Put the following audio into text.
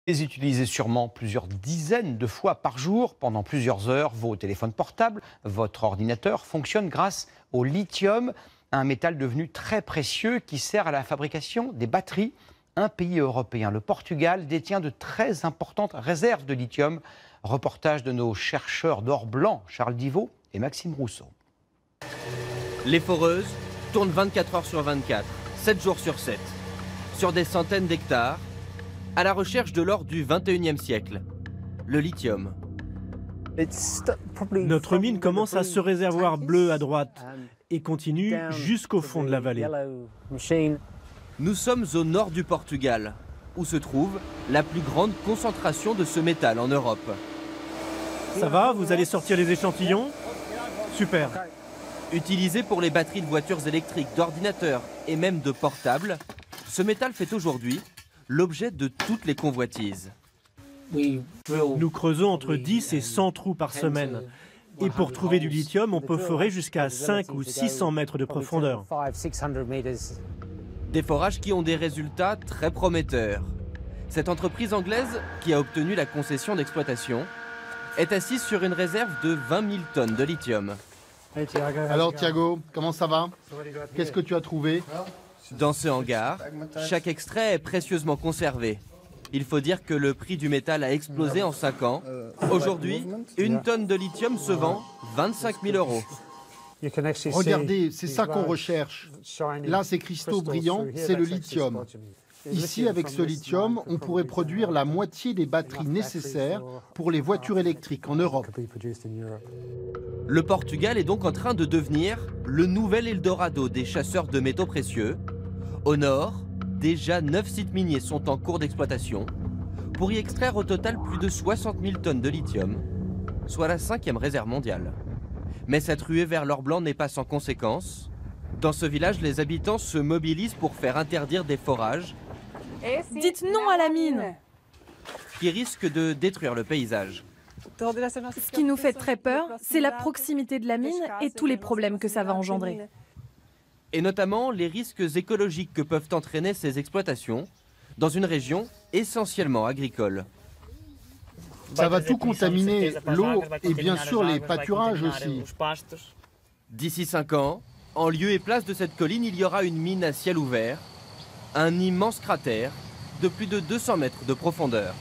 Les utilisez sûrement plusieurs dizaines de fois par jour, pendant plusieurs heures. Vos téléphones portables, votre ordinateur fonctionnent grâce au lithium, un métal devenu très précieux qui sert à la fabrication des batteries. Un pays européen, le Portugal, détient de très importantes réserves de lithium. Reportage de nos chercheurs d'or blanc, Charles Divot et Maxime Rousseau. Les foreuses tournent 24 heures sur 24, 7 jours sur 7, sur des centaines d'hectares, à la recherche de l'or du 21e siècle, le lithium. Notre mine commence à ce réservoir bleu à droite et continue jusqu'au fond de la vallée. Nous sommes au nord du Portugal, où se trouve la plus grande concentration de ce métal en Europe. Ça va, vous allez sortir les échantillons? Super. Utilisé pour les batteries de voitures électriques, d'ordinateurs et même de portables, ce métal fait aujourd'hui l'objet de toutes les convoitises. Nous creusons entre 10 et 100 trous par semaine. Et pour trouver du lithium, on peut forer jusqu'à 5 ou 600 mètres de profondeur. Des forages qui ont des résultats très prometteurs. Cette entreprise anglaise, qui a obtenu la concession d'exploitation, est assise sur une réserve de 20 000 tonnes de lithium. Alors Thiago, comment ça va? Qu'est-ce que tu as trouvé? Dans ce hangar, chaque extrait est précieusement conservé. Il faut dire que le prix du métal a explosé en 5 ans. Aujourd'hui, une tonne de lithium se vend 25 000 euros. Regardez, c'est ça qu'on recherche. Là, ces cristaux brillants, c'est le lithium. Ici, avec ce lithium, on pourrait produire la moitié des batteries nécessaires pour les voitures électriques en Europe. Le Portugal est donc en train de devenir le nouvel Eldorado des chasseurs de métaux précieux. Au nord, déjà 9 sites miniers sont en cours d'exploitation pour y extraire au total plus de 60 000 tonnes de lithium, soit la 5e réserve mondiale. Mais cette ruée vers l'or blanc n'est pas sans conséquences. Dans ce village, les habitants se mobilisent pour faire interdire des forages. Dites non à la mine! Qui risquent de détruire le paysage. Ce qui nous fait très peur, c'est la proximité de la mine et tous les problèmes que ça va engendrer. Et notamment les risques écologiques que peuvent entraîner ces exploitations dans une région essentiellement agricole. Ça va tout contaminer, l'eau et bien sûr les pâturages aussi. D'ici 5 ans, en lieu et place de cette colline, il y aura une mine à ciel ouvert, un immense cratère de plus de 200 mètres de profondeur.